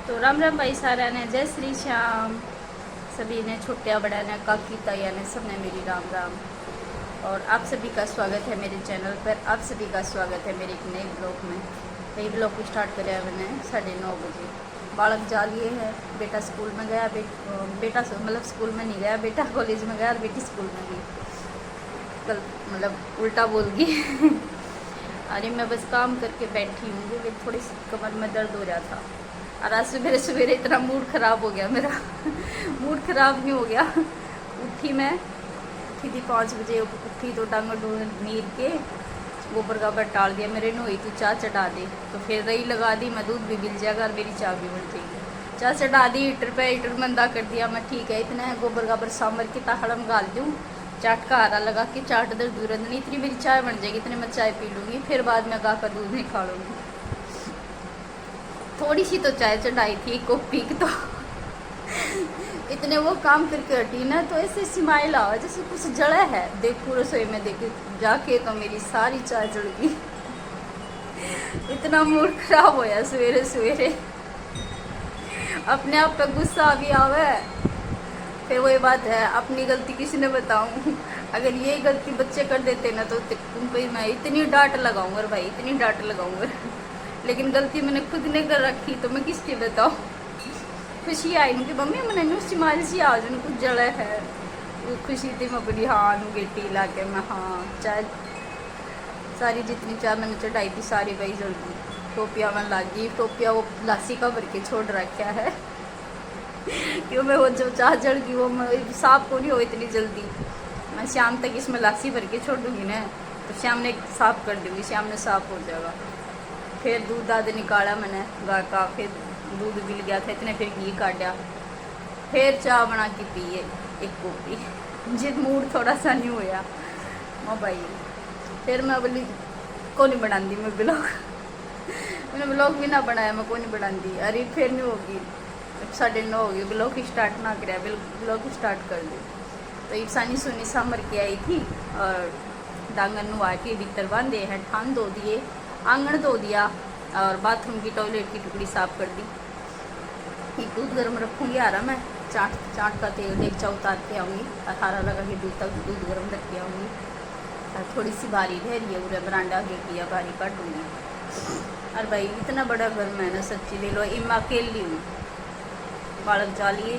तो राम राम भाई सारा ने, जय श्री श्याम। सभी ने, छोटे बड़ा ने, काकी ताया ने, सब ने मेरी राम राम। और आप सभी का स्वागत है मेरे चैनल पर। आप सभी का स्वागत है मेरे एक नए ब्लॉग में। नई ब्लॉग स्टार्ट कराया मैंने 9:30 बजे। बालक जा लिए है, बेटा स्कूल में गया, बेटा मतलब स्कूल में नहीं गया, बेटा कॉलेज में गया और बेटी स्कूल में गई। कल मतलब उल्टा बोल गई। अरे मैं बस काम करके बैठी हूँ क्योंकि थोड़ी सी कमर में दर्द हो रहा था। और आज सवेरे सवेरे इतना मूड ख़राब हो गया मेरा। मूड ख़राब नहीं हो गया, उठी थी 5 बजे। उठी तो टांग नीर के गोबर गाबर टाल दिया मेरे नोई, तू चाय चढ़ा दे। तो फिर रही लगा दी, मैं दूध भी मिल जाएगा और मेरी चाय भी बन जाएगी। चाय चढ़ा दी, हीटर पे हीटर मंदा कर दिया मैं। ठीक है, इतना है गोबर गाबर सामर के ताहड़ में गाल दूँ, चाट का आरा लगा के चाट दर दूर नहीं, इतनी मेरी चाय बन जाएगी, इतने मैं चाय पी लूँगी। फिर बाद में गा कर दूध नहीं खा लूँगी। थोड़ी सी तो चाय चढ़ाई थी कॉपी की, तो इतने वो काम करके हटी ना, तो ऐसे स्माइल आवा जैसे कुछ जड़ा है। देखो रसोई में देखे जाके तो मेरी सारी चाय जल गई। इतना मूड खराब होया सवेरे सवेरे, अपने आप पे गुस्सा भी आवे। फिर वही बात है, अपनी गलती किसी ने बताऊं। अगर ये गलती बच्चे कर देते ना तो उनको मैं इतनी डांट लगाऊंगा भाई, इतनी डांट लगाऊंगा। लेकिन गलती मैंने खुद ने कर रखी तो मैं किसकी बताऊँ। खुशी आई कि मम्मी मैंने नुस्सी मारी सी आज कुछ जड़ा है। वो खुशी थी मैं बड़ी, हाँ नू गेटी ला के मैं, हाँ चाय सारी जितनी चाय मैंने चढ़ाई थी सारी वही जल गई। टोपिया में लागी, टोपिया वो लासी का भर के छोड़ रखा है। क्यों मैं वो जो चाय जल गई वो मैं साफ को नहीं हो इतनी जल्दी। मैं शाम तक इसमें लासी भर के छोड़ दूँगी ना, तो शाम ने साफ़ कर दूँगी, शाम ने साफ़ हो जाएगा। फिर दूध दाद निकाला मैंने गाय का, फिर दूध मिल गया था इतने, फिर घी काटा, फिर चाय बना के पिए एक कॉपी। जिस मूड थोड़ा सा नहीं होया मैं भाई। फिर मैं बोली को नहीं बनाती मैं ब्लॉग। मैंने ब्लॉग भी ना बनाया, मैं को नहीं बनाती। अरे फिर नहीं होगी, 9:30 होगी, ब्लॉग स्टार्ट ना कराया, ब्लॉग स्टार्ट कर दी। तो ईसानी सोनी सामर के आई थी और डांगन नुआ के भीतर बांधे हैं, ठान धो दिए, आंगन धो दिया और बाथरूम की टॉयलेट की टुकड़ी साफ कर दी। एक दूध गर्म रखूँगी, आ रहा मैं चाट का तेल देख उतार के आऊँगी, अठारा लगा के दूध गर्म रख के आऊँगी। थोड़ी सी बारी रह रही है, पूरा बरांडा गेट लिया, बारी काटूँगी। और भाई इतना बड़ा घर मैं ना सच्ची ले लो, इम अकेली हूँ, बालक जा लिए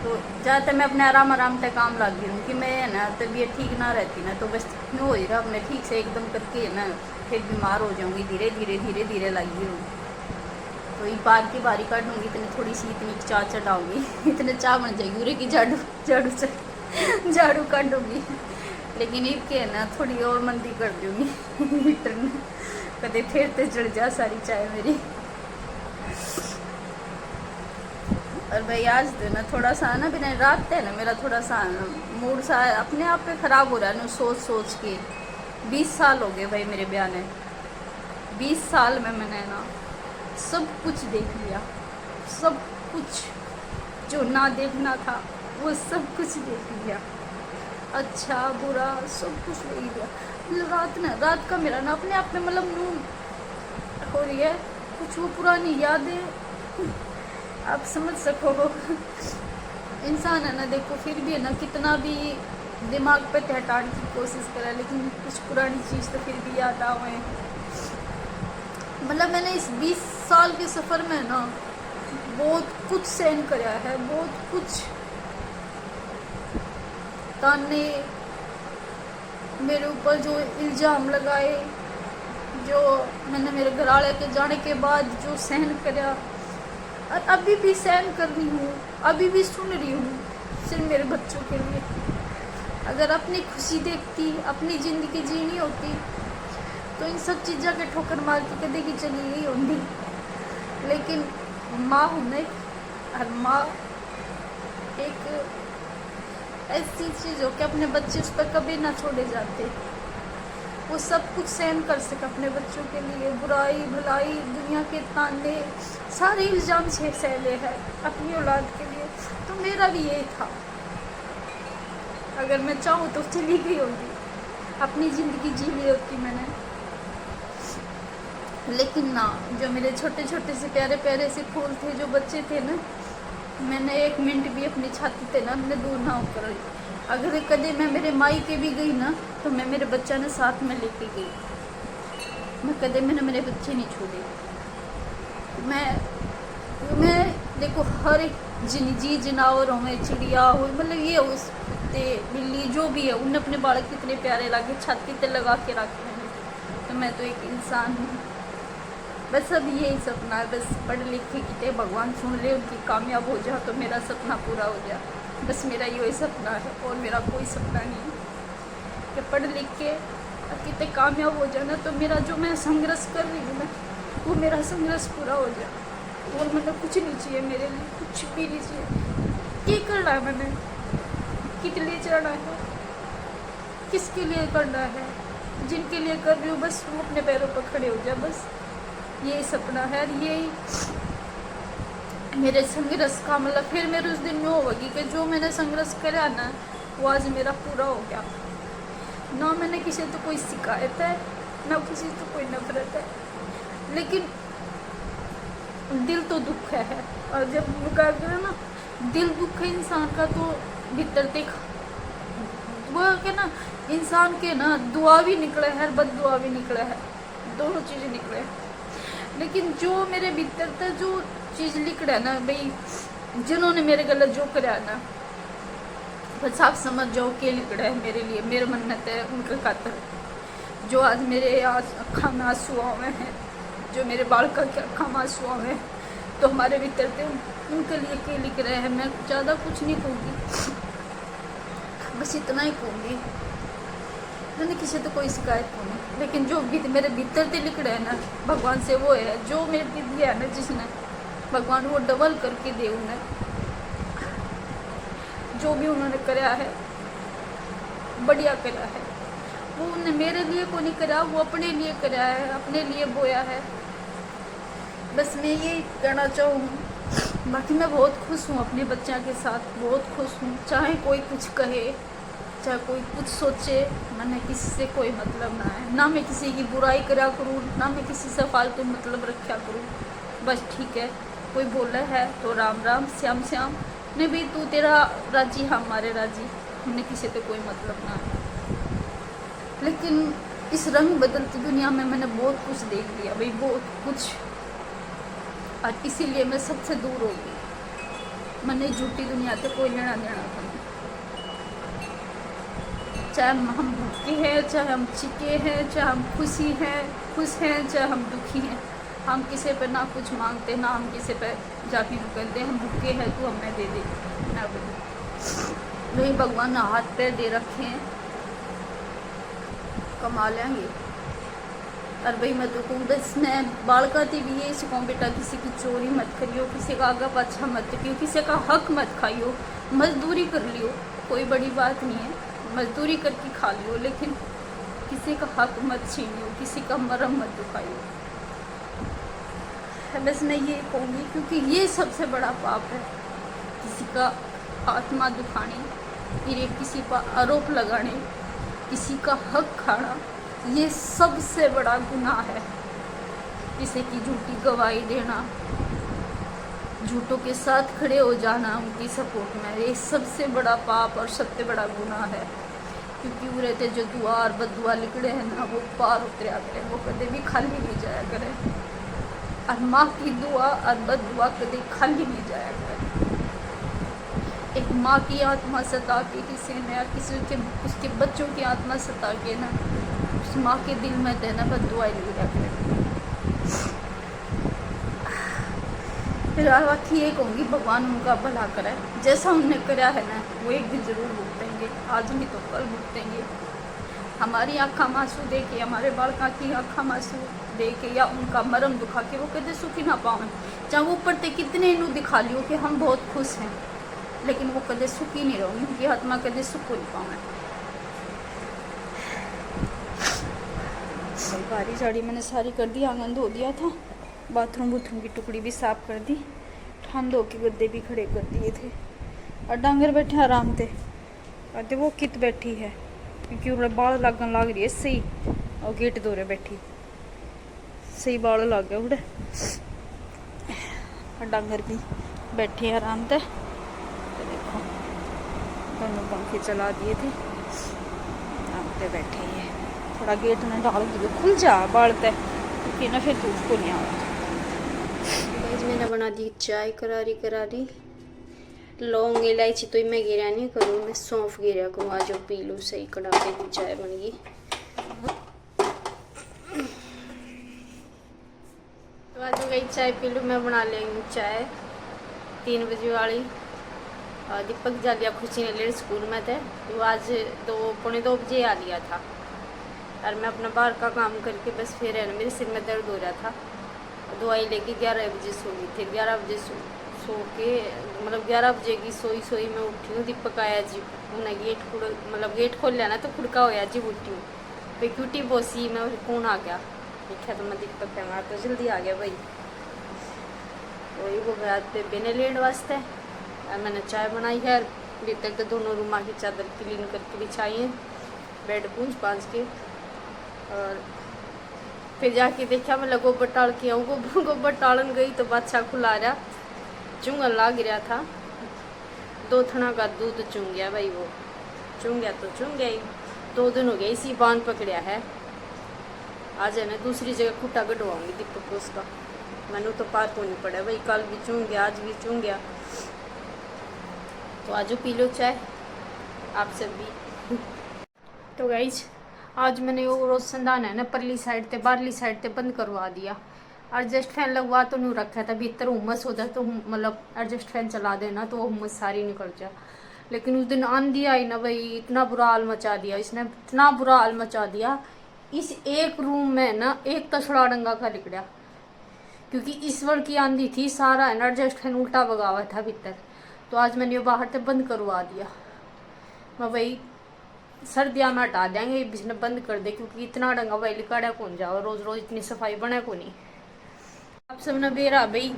तो ज़्यादातर मैं अपने आराम तक काम लग गई हूँ कि मैं है ना तबीयत ठीक ना रहती ना, तो बस नहीं हो रहा मैं ठीक से एकदम करके है ना, फिर बीमार हो जाऊँगी धीरे धीरे लगी हूँ। तो ये बार की बारी काटूँगी, इतनी थोड़ी सी इतनी चाय चढ़ाऊँगी, इतने चाय बन जाएगी उरे की झाड़ू काटूँगी। लेकिन इसके है ना थोड़ी और मंदी कर दूँगी। हीटर में कदे फिर तो चढ़ जा सारी चाय मेरी। और भाई आज तो ना थोड़ा सा ना बिना रात है ना, मेरा थोड़ा सा मूड सा अपने आप पे ख़राब हो रहा है ना, सोच के। 20 साल हो गए भाई मेरे ब्याह ने। 20 साल में मैंने ना सब कुछ देख लिया, सब कुछ जो ना देखना था वो सब कुछ देख लिया, अच्छा बुरा सब कुछ देख लिया। मतलब रात का मेरा ना अपने आप में मतलब नींद हो रही है, कुछ वो पुरानी यादें आप समझ सको। इंसान है ना, देखो फिर भी है ना कितना भी दिमाग पे हटाने की कोशिश करा, लेकिन कुछ पुरानी चीज़ तो फिर भी याद आए। मतलब मैंने इस 20 साल के सफ़र में ना बहुत कुछ सहन कराया है, बहुत कुछ ताने मेरे ऊपर जो इल्ज़ाम लगाए, जो मैंने मेरे घर वाले के जाने के बाद जो सहन कराया, और अभी भी सहन कर रही हूँ, अभी भी सुन रही हूँ सिर्फ मेरे बच्चों के लिए। अगर अपनी खुशी देखती, अपनी ज़िंदगी जीनी होती तो इन सब चीज़ों के ठोकर मार के कदे की चली गई होंगी। लेकिन माँ होने और माँ एक ऐसी चीज़ हो कि अपने बच्चे उस पर कभी ना छोड़े जाते। वो सब कुछ सहन कर सके अपने बच्चों के लिए, बुराई भलाई दुनिया के ताने सारे इल्ज़ाम से सहले हैं अपनी औलाद के लिए। तो मेरा भी यही था, अगर मैं चाहूँ तो चली गई होगी, अपनी ज़िंदगी जी ली होती मैंने। लेकिन ना, जो मेरे छोटे छोटे से प्यारे प्यारे से फूल थे, जो बच्चे थे ना, मैंने 1 मिनट भी अपनी छाती ते ना मैंने दूर ना होकर, अगर कदे मैं मेरे माई के भी गई ना, तो मैं मेरे बच्चा ने साथ में लेके गई। मैं कदे मैंने मेरे बच्चे नहीं छोड़े। मैं देखो, हर एक जी जनावर हो, चिड़िया हो, मतलब ये उस कुत्ते बिल्ली जो भी है, उन्हें अपने बालक कितने प्यारे लगे, छाती ते लगा के रखे हैं। तो मैं तो एक इंसान हूँ। बस अब यही सपना है, बस पढ़ लिख के कितने भगवान सुन ले, उनकी कामयाब हो जाए तो मेरा सपना पूरा हो जाए। बस मेरा यही सपना है, और मेरा कोई सपना नहीं है कि पढ़ लिख के कितने कामयाब हो जाए ना, तो मेरा जो मैं संघर्ष कर रही हूँ ना, वो मेरा संघर्ष पूरा हो जाए। और मतलब कुछ नहीं चाहिए मेरे लिए, कुछ भी नहीं चाहिए। ये करना है मैंने, किसके लिए चढ़ना है, किसके लिए करना है, जिनके लिए कर रही हूँ बस वो अपने पैरों पर खड़े हो जाए। बस यही सपना है, यही मेरे संघर्ष का मतलब। फिर मेरे उस दिन में होगी कि जो मैंने संघर्ष करा ना, वो आज मेरा पूरा हो गया। ना मैंने किसी तो कोई शिकायत है, ना किसी तो कोई नफरत है, लेकिन दिल तो दुख है। और जब क्या करें ना, दिल दुख है इंसान का, तो भीतर देख वो क्या ना, इंसान के ना दुआ भी निकले है, बद दुआ भी निकले है, दोनों चीज़ें निकले हैं। लेकिन जो मेरे भीतर था, जो चीज़ लिख रहा है ना भाई, जिन्होंने मेरे गलत जो करा है ना, बस आप समझ जाओ के लिख रहा है मेरे लिए, मेरे मन्नत है उनके खातर। जो आज मेरे अखा में आंसू आए हैं, जो मेरे बालका के अखा में आंसू आए हैं, तो हमारे भीतर थे, उनके लिए के लिख रहे हैं। मैं ज़्यादा कुछ नहीं कहूँगी, बस इतना ही कहूँगी। मैंने किसी तो कोई शिकायत नहीं, लेकिन जो मेरे भीतर से लिख रहे हैं ना भगवान से, वो है जो मेरे को दिया है ना, जिसने भगवान वो डबल करके दे उन्हें। जो भी उन्होंने करा है बढ़िया करा है, वो उन्हें मेरे लिए को नहीं करा, वो अपने लिए करा है, अपने लिए बोया है। बस मैं यही कहना चाहूँ। बाकी मैं बहुत खुश हूँ अपने बच्चों के साथ, बहुत खुश हूँ। चाहे कोई कुछ कहे, चाहे कोई कुछ सोचे, मैंने किसी से कोई मतलब ना है, ना मैं किसी की बुराई करा करूँ, ना मैं किसी से फालतू मतलब रखा करूँ। बस ठीक है, कोई बोला है तो राम राम, श्याम श्याम, नहीं भाई तू तेरा राजी हमारे राजी, हमने किसी से कोई मतलब ना है। लेकिन इस रंग बदलती दुनिया में मैंने बहुत कुछ देख लिया भाई, बहुत कुछ, और इसीलिए मैं सबसे दूर हो गई। मैंने झूठी दुनिया से कोई लेना देना था, चाहे हम भूखे हैं, चाहे हम चिके हैं, चाहे हम खुश हैं, चाहे हम दुखी हैं। हम किसी पे ना कुछ मांगते, ना हम किसी पे जाके कहते हम भूखे हैं तू हमें दे दे, ना वही भगवान ने हाथ पैर दे रखे हैं, कमा लेंगे। और भाई मैं तो कहूँ, बस मैं बालकाती भी यही सिखाऊँ, बेटा किसी की चोरी मत करियो, किसी का आगा पाछा मत करियो, किसी का हक मत खाइयो, मजदूरी कर लियो, कोई बड़ी बात नहीं है, मजदूरी करके खा लियो, लेकिन किसी का हक मत छीनियो, किसी का मरम मत दुखाइयो। बस मैं ये कहूँगी, क्योंकि ये सबसे बड़ा पाप है, किसी का आत्मा दुखाने, फिर किसी पर आरोप लगाने, किसी का हक खाना, ये सबसे बड़ा गुनाह है। किसी की झूठी गवाही देना, झूठों के साथ खड़े हो जाना उनकी सपोर्ट में, ये सबसे बड़ा पाप और सबसे बड़ा गुनाह है। क्योंकि वो रहते जो दुआ और बददुआ लिखड़े हैं ना, वो पार उतरा करें, वो कभी भी खाली नहीं जाया करें। और माँ की दुआ और बददुआ कभी खाली नहीं जाया करें। एक माँ की आत्मा सता के किसी ने, या किसी के उसके बच्चों की आत्मा सता के ना, उस माँ के दिल में देना बददुआ ले जा करें। फिलहाल बाकी ये कहूँगी, भगवान उनका भला करे, जैसा उनने करा है ना, वो एक दिन ज़रूर भुगतेंगे, आज नहीं तो कल भुगतेंगे। हमारी आँखा मासूम दे के, हमारे बालका की आँखा मासूम दे के, या उनका मरम दुखा के वो कदे सुखी ना पाएं। चाहे वो ऊपर ते कितने इन्हों दिखा लियो कि हम बहुत खुश हैं, लेकिन वो कदे सुखी नहीं रहेंगे, उनकी आत्मा कदे सुख को नहीं पाएं। बारी झाड़ी मैंने सारी कर दी, आंगन धो दिया था, बाथरूम की टुकड़ी भी साफ कर दी, ठंड हो के गद्दे भी खड़े कर दिए थे, और डांगर बैठे आराम थे। और वो कित बैठी है, क्योंकि उन्हें बाल लगन लग रही है सही, और गेट दौरे बैठी। सही बाल लग गया उड़े। डांगर भी बैठे हैं आराम से। देखो दोनों पंखे चला दिए थे, आराम पे बैठे ही है। थोड़ा गेट में डाल दिए, खुल जा बाल तय, क्योंकि ना फिर धूप को नहीं आवा। मैंने बना दी चाय करारी करारी। लौंग इलायची तो मैं गिरा नहीं करूँ, मैं सौंफ गिरा करूँ। आज पी लूँ, सही कड़ाके की चाय बन गई। तो आज गई चाय पी लूँ, मैं बना लेंगी चाय 3 बजे वाली। दीपक जा लिया खुशी ने लेट, स्कूल में थे तो आज 2 बजे आ लिया था। और मैं अपना बाहर का काम करके बस फिर है ना, मेरे सिर में दर्द हो रहा था। दवाई लेके 11 बजे सो गई थी। 11 बजे सो के मतलब 11 बजे की सोई मैं उठी हूँ। दीपक आया जी, उन्हें गेट खोल लिया ना तो खुड़का होया जी, उठी हूँ भाई क्यूटी बोसी मैं कौन आ गया देखा तो मैं दीपक है, हमारा तो जल्दी आ गया भाई। वही वो गया बेने लेट वास्ते। मैंने चाय बनाई है, अभी तक तो दोनों रूमा की चादर क्लीन करके बिछाई है, बेड पूंछ पाँच के। और फिर जाके देखा मैं गोबर टाल के आऊँ। गोबर टालन गई तो बादशाह खुला रहा, चुंगा लाग रहा था। 2 थना का दूध चुंग गया भाई, वो चुंग गया तो चुंग गया ही। 2 दिन हो गए इसी बांध पकड़िया है। आज है मैं दूसरी जगह खुट्टा गढ़वाऊंगी दीपक को उसका। मैंने तो पार को नहीं पड़ा भाई, कल भी चुंग गया आज भी चुंग गया। तो आज पी लो चाय आप सब भी। तो गाइज आज मैंने वो रोशनदान है ना परली साइड ते बाहरली साइड ते बंद करवा दिया। एडजस्ट फैन लगवा तो नहीं रखा था, भीतर उमस हो जाए तो मतलब एडजस्ट फैन चला देना तो उमस सारी निकल जाए। लेकिन उस दिन आंधी आई ना भाई, इतना बुरा हाल मचा दिया इसने, इतना बुरा हाल मचा दिया। इस एक रूम में ना एक तछड़ा डंगा का निकला, क्योंकि ईश्वर की आंधी थी। सारा है ना एडजस्ट फैन उल्टा भगा हुआ था भीतर। तो आज मैंने ये बाहर से बंद करवा दिया। मैं भाई सर्दियाँ में हटा देंगे, बिजनेस बंद कर दे, क्योंकि इतना डंगा भाई लिकाड़ा कौन जाओ, रोज रोज इतनी सफाई बने को नहीं। आप सब ने बेरा भाई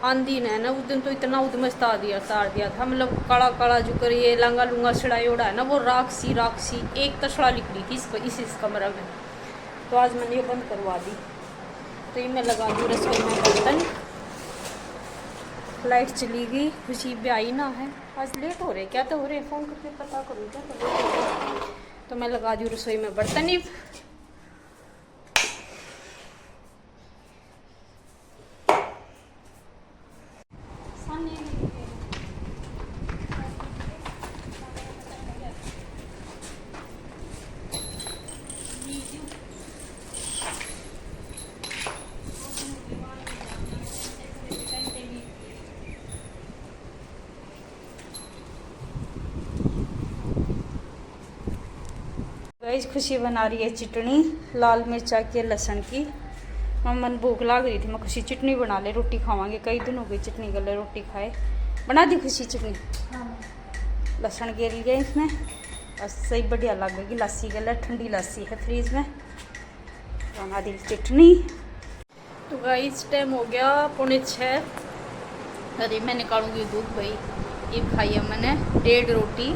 आंधी ने ना उस दिन तो इतना उदमस तार दिया था, मतलब काला काला जो कर ये लांगा लूंगा सड़ाई उड़ा है ना, वो राक्षसी एक तछड़ा निकली थी इस कमरे में। तो आज मैंने ये बंद करवा दी। तो ये मैं लगा दूँ रसोई में बर्तन। लाइट चली गई, खुशी भी आई ना है। आज लेट हो रहे, क्या तो हो रहे, फ़ोन करके पता करूँ क्या तो लेट हो रहे। तो मैं लगा दूँ रसोई में बर्तन ही। गाइस खुशी बना रही है चटनी लाल मिर्चा की लहसुन की। मन भूख लाग रही थी, मैं खुशी चटनी बना ले, रोटी खावांगे, कई दिन हो गई चटनी गले रोटी खाए। बना दी खुशी चटनी, लहसुन गिर लिया इसमें और सही बढ़िया लगेगी। लस्सी गले, ठंडी लस्सी है फ्रीज में। बना दी चटनी। तो गाइस टाइम हो गया 5:45। अरे मैं निकालूंगी दूध भाई। ये खाई है मैंने 1.5 रोटी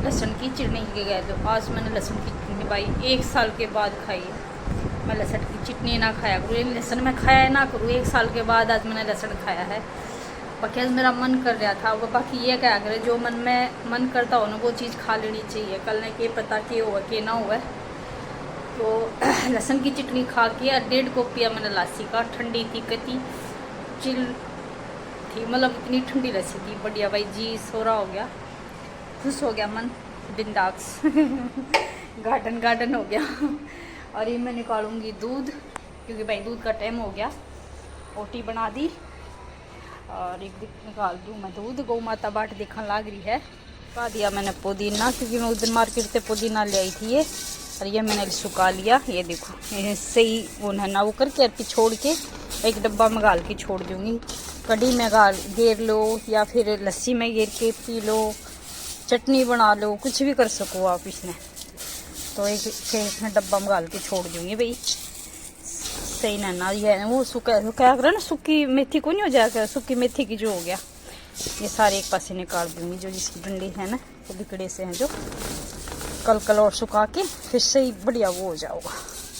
लहसुन की चटनी के गए। तो आज मैंने लहसुन की चटनी भाई 1 साल के बाद खाई है। मैं लहसुन की चटनी ना खाया करूँ, लहसुन मैं खाया ना करूँ, 1 साल के बाद आज मैंने लहसुन खाया है। बाकी आज मेरा मन कर रहा था वो, बाकी ये क्या करे, जो मन में मन करता हो ना वो चीज़ खा लेनी चाहिए। कल ने के पता के हुआ के ना हुआ। तो लहसुन की चटनी खा के 1.5 कप पिया मैंने लस्सी का। ठंडी थी, कती चिल थी, मतलब इतनी ठंडी लस्सी थी बढ़िया भाई। जी सोरा हो गया, खुश हो गया मन, बिंदास गार्डन हो गया। और ये मैं निकालूंगी दूध, क्योंकि भाई दूध का टाइम हो गया। रोटी बना दी और एक निकाल दूँ मैं दूध। गौ माता बाट दिखने लग रही है। पा दिया मैंने पुदीना, क्योंकि मैं उस दिन मार्केट से पुदीना ले आई थी ये, और ये मैंने सुखा लिया। ये देखो ये सही वो ना वो करके और छोड़ के एक डब्बा में गाल के छोड़ दूँगी। कढ़ी में गेर लो या फिर लस्सी में गेर के पी लो, चटनी बना लो, कुछ भी कर सको आप इसमें। तो एक डब्बा में गाल के छोड़ दूँगी भाई, सही ना ये वो सूखा क्या करे ना, सूखी मेथी को नहीं हो जाएगा, सूखी मेथी की जो हो गया ये सारे एक पासे निकाल दूँगी। जो जिसकी डंडी है ना वो बिकड़े से हैं जो, कल और सुखा के फिर सही बढ़िया वो हो जाओगा,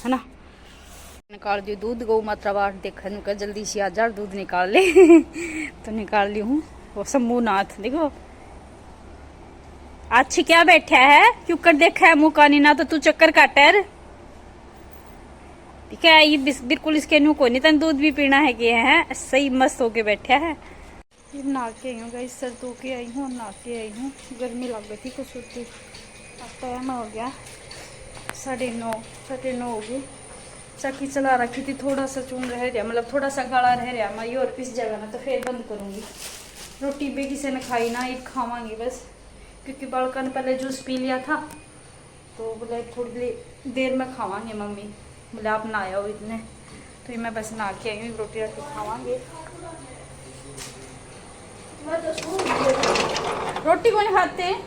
है ना। निकाल दियो दूध, गौ मात्रा बाट देखा नुका जल्दी से आ जा दूध निकाल ले। तो निकाल ली हूँ। वो शंभुनाथ देखो अच्छी क्या बैठा है, क्यों कर देखा है मुँह कानी ना, तो तू चक्कर काटर ठीक है। ये बिल्कुल इसके नु को नहीं तन दूध भी पीना है कि है सही मस्त होके बैठा है। ये नहा के आई हूँ गाइस, सर धो के आई हूँ और नहा के आई हूँ। गर्मी लग गई थी कुछ होती। अब टाइम हो गया 9:30 हो गई। चक्की चला रखी थी, थोड़ा सा चून रह गया, मतलब थोड़ा सा गाढ़ा रह गया मैं और पिस जाएगा ना तो फिर बंद करूँगी। रोटी भी किसी ने खाई ना, एक खावांगी बस, क्योंकि बालका ने पहले जूस पी लिया था तो बोले थोड़ी देर में खावांगे मम्मी, बोले आप ना आया हो इतने, तो मैं बस नहा के आई हूँ, रोटी राटी खावांगे। रोटी कौन खाते हैं?